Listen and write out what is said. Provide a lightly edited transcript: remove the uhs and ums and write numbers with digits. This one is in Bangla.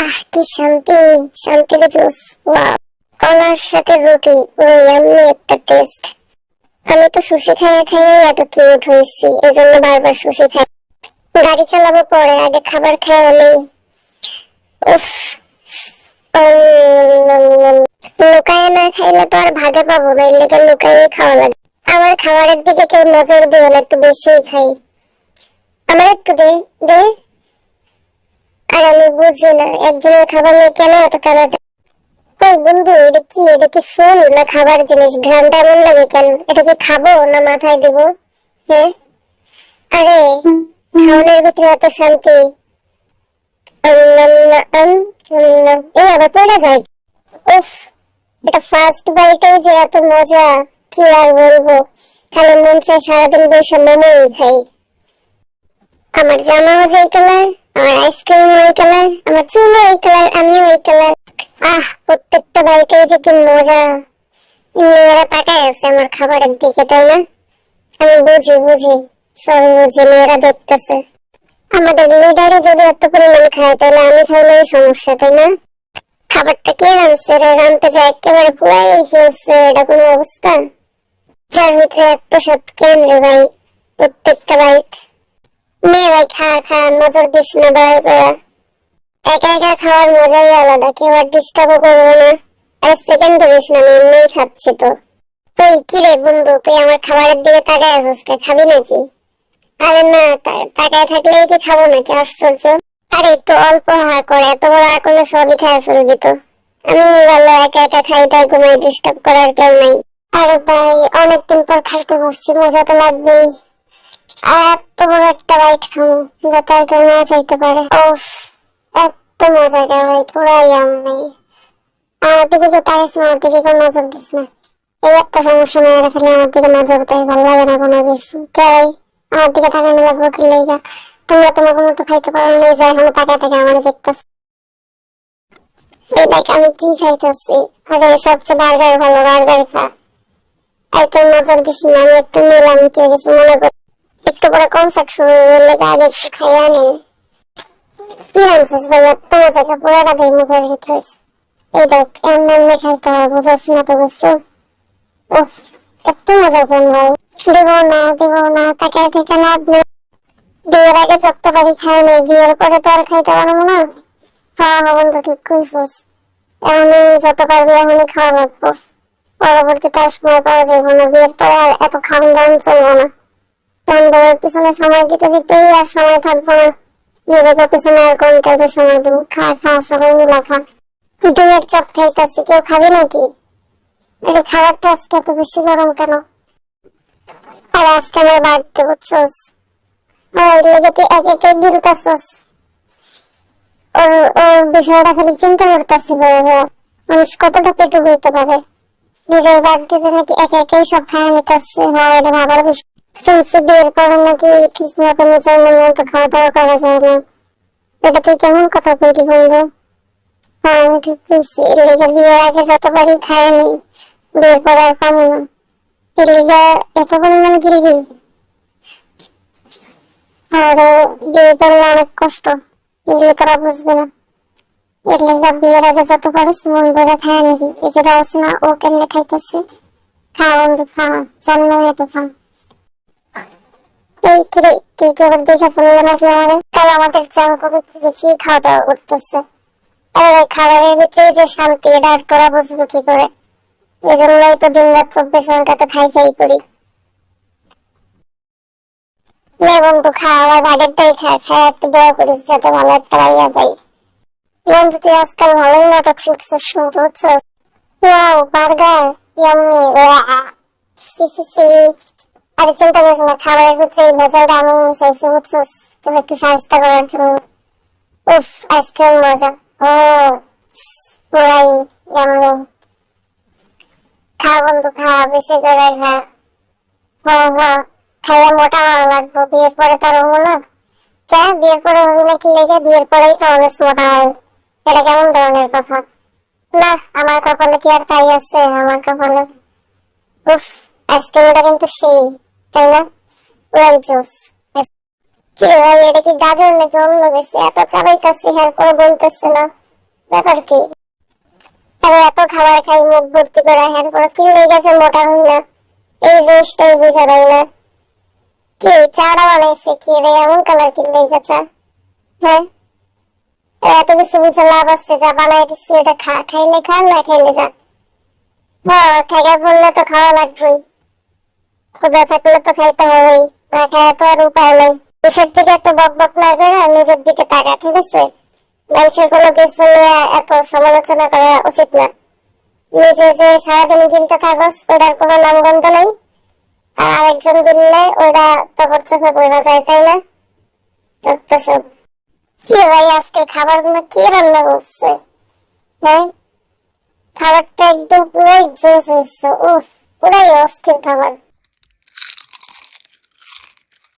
আহ কি শান্তি, শান্তির জুস। ওয়াও, কলার সাথে রুটি, পুরো ইয়াম্মি একটা টেস্ট। আমি তো সুশি খাইয়ে খাইয়ে এত কিউট হয়েছি, এজন্য বারবার সুশি খাই। গাড়ি চালাবো পরে, আগে খাবার খাই আমি। উফ, লুকায় না খাইলে তো আর ভাগে পাবো না, এর লেগে লুকাইয়ে খাওয়া লাগে। আমার খাবারের দিকে কেউ নজর দিও না, একটু বেশিই খাই। আমার একটু দে দে। আর আমি বুঝি না একজনের খাবার নিয়ে কেন এত টানাটা। ওই বন্ধু, এটা কি? এটা কি ফুল না খাবার জিনিস? ঘ্রাণটা এমন লাগে কেন? এটা কি খাবো না মাথায় দিব? হ্যাঁ, আরে খাওয়ানোর ভিতরে এত শান্তি। এই আবার পড়ে যায়। উফ, এটা ফার্স্ট বাইটেই যে এত মজা, কি আর বলবো। তাহলে মন চায় সারাদিন বসে মোমোই খাই। আমার জামাও যে এই কালার, আমার আইসক্রিম ওই কালার, আমার চুলও এই কালার, আমিও এই কালার। আহ, প্রত্যেকটা বাইটেই যে কি মজা। মেয়েরা তাকায় আছে আমার খাবারের দিকে, তাই না? আমি বুঝি বুঝি, সব বুঝি, মেয়েরা দেখতেছে। আমাদের লিডারে যদি এত পরিমাণ খায়, তাহলে আমি খাইলেই সমস্যা, তাই না? খাবারটা কে রাঁধছে রে? রাঁধতে যায় একেবারে পুরাই ফেলছে, এটা কোনো অবস্থা? যার ভিতরে এত সব কেন রে ভাই? প্রত্যেকটা বাইট নে ভাই, খা খা, নজর দিস না দয়া করে। একা একা খাওয়ার মজাই আলাদা, কেউ আর ডিস্টার্বও করবো না। আরে সেকেন্ড ধরিস না, আমি এমনিই খাচ্ছি তো। ওই কি রে বন্ধু, তুই আমার খাবারের দিকে তাকায় আছিস কে? খাবি নাকি? আরে না, তাকায় থাকলেই কি খাবো নাকি? আশ্চর্য। আরে একটু অল্প হা করে, এত বড় হা করলে সবই খেয়ে ফেলবি তো। আমি ভালো একা একা খাই, তাই কোনো ডিস্টার্ব করার কেউ নাই। আরে ভাই, অনেকদিন পর খাইতে বসছি, মজা তো লাগবেই। আর এত বড় একটা বাইট খাবো, যাতে আর কেউ না চাইতে পারে। ওফ, এত মজা কে ভাই, পুরাই আমি। আমার দিকে কেউ তাকাইস না, আমার দিকে কেউ নজর দিস না। এই একটা সমস্যা নেই, খালি আমার দিকে নজর দেয়, ভালো লাগে না কোনো কিছু। কে ভাই আমার দিকে তাকানো লাগবো কি লেগা? তোমরা তোমার মতো খাইতে পারো না, যে এখন তাকায় তাকায় আমার দেখতেছ। এই দেখ আমি কি খাইতেছি। আরে সবচেয়ে বার্গার ভালো, বার্গার খা। একটু নজর দিস না, আমি একটু নিলাম, কেউ কিছু মনে কর। একটু পরে কনসার্ট শুরু হলে আগে একটু খাইয়া নেই। কি আনছিস ভাই? এত মজা খা, পুরাটা দেয় মুখের ভিতরে। এই দেখ এমনি এমনি খাইতে হয়, বুঝাচ্ছ না তো বুঝছো? উফ, এত মজা কেন ভাই? দিব না, তাকায় থেকে লাভ নেই। বিয়ের আগে যত পারি খাই নেই, বিয়ের পরে তো আর খাইতে পারবো না। হ্যাঁ হ্যাঁ বন্ধু, ঠিক কইছিস। এখনই যত পারবি এখনই খাওয়া লাগবো, পরবর্তীতে আর সময় পাওয়া যাবে না। বিয়ের পরে আর এত খাওয়ান দাওয়ান চলবো না। তখন বউয়ের পিছনে সময় দিতে দিতেই আর সময় থাকবো না। নিজেকে পিছনে আর কোন টাইপের সময় দিব? খা খা, সবাই মিলা খা। ডিমের চপ খাইতেছি, কেউ খাবি নাকি? এটা খাবারটা আজকে এত বেশি গরম কেন? আর আজকে আমার বাড়িতে বুঝছস, ওই লেগে তুই একে একে গিলতাছস। ওর ওর বিষয়টা খালি চিন্তা করতেছি, মানুষ কতটা পেটু হইতে পারে। নিজের বাড়িতে নাকি একে একেই সব খাওয়া নিতেছে। হয়, এটা ভাবার বিষয়। শুনছি বিয়ের পরে নাকি ঠিক মতো নিজের মন মতো খাওয়া দাওয়া করা যায় না। এটা তুই কেমন কথা বললি বন্ধু? হ্যাঁ আমি ঠিক বলছি, এর লেগে বিয়ের আগে যতবারই খায় নি, বিয়ের পরে আর পাবো না। এর লেগে এত পরিমাণ গিলবি? আর বিয়ে করলে অনেক কষ্ট, এগুলো তোরা বুঝবে না। এর লেগে বিয়ের আগে যত পারিস মন ভরে খায় নিবি। এই যে রাস না, ও কেমনে খাইতেছে। খা বন্ধু খা, জন্ম মতো খা। এই কিরে, তুই কি আবার দেখে ফেললো নাকি আমাদের? কাল আমাদের জাঙ্ক বেশি খাওয়া দাওয়া করতেছে। আরে ভাই, খাবারের ভিতরে যে শান্তি, এটা আর তোরা বুঝবি কি করে? এই জন্যই তো দিন রাত 24 ঘন্টা খাই খাই করি। নে বন্ধু খা, আমার ভাগেরটাই খা। খায় একটু দোয়া করিস যাতে ভালো একটা ভাইয়া পাই। বন্ধু তুই আজকাল ভালোই নাটক শিখছিস শুনতে, বুঝছিস? Wow, burger, yummy. সি সি সি। আরে চিন্তা করিস না, খাবারের ভিতরে এই ভেজালটা আমি মিশাইছি, বুঝছিস? তুমি একটু সাহায্য করার জন্য। উফ, আইসক্রিম মজা। ও পুরাই ইয়াম্মি। খা বন্ধু খা, বেশি করে খা। হ্যাঁ হ্যাঁ, খাইয়া মোটা হওয়া লাগবে, বিয়ের পরে তো আর হবো না। কে বিয়ের পরে হবি না কি লেগে? বিয়ের পরেই তো মানুষ মোটা হয়, এটা কেমন ধরনের কথা? না, আমার কপালে কি আর তাই আছে? আমার কপালে উফ, আইসক্রিমটা কিন্তু সেই, তাই না? পুরাই জোস। কি ভাই, এটা কি গাজর নাকি অন্য কিছু? এত চাবাইতেছি, এরপরে বলতেছে না। ব্যাপার কি? আরে এত খাবার খাই মুখ ভর্তি করে হ্যান পরে কি লেগে গেছে মোটা হই না, এই জিনিসটাই বুঝা পাই না। কি চাটা বানাইছে কি রে, এমন কালার কি লেগে চা? হ্যাঁ, এত কিছু বুঝে লাভ আছে? যা বানাই দিচ্ছি এটা খা, খাইলে খা না খাইলে যা। হ্যাঁ, খাইয়া বললে তো খাওয়া লাগবেই, ক্ষুধা থাকলে তো খাইতে হবেই, না খাইয়া তো আর উপায় নাই। দেশের দিকে এত বক বক না করে নিজের দিকে তাকা, ঠিক আছে? মানুষের কোনো কিছু নিয়ে এত সমালোচনা করা উচিত না। নিজে যে সারাদিন গিলতে থাকস ওটার কোনো নামগন্ধ নাই, আর আরেকজন গিললে ওটা তখন চোখে পড়া যায়, তাই না? যত সব। কি ভাই আজকের খাবার গুলো কি রান্না করছে? হ্যাঁ, খাবারটা একদম পুরাই জোস হয়েছে, উফ পুরাই অস্থির খাবার।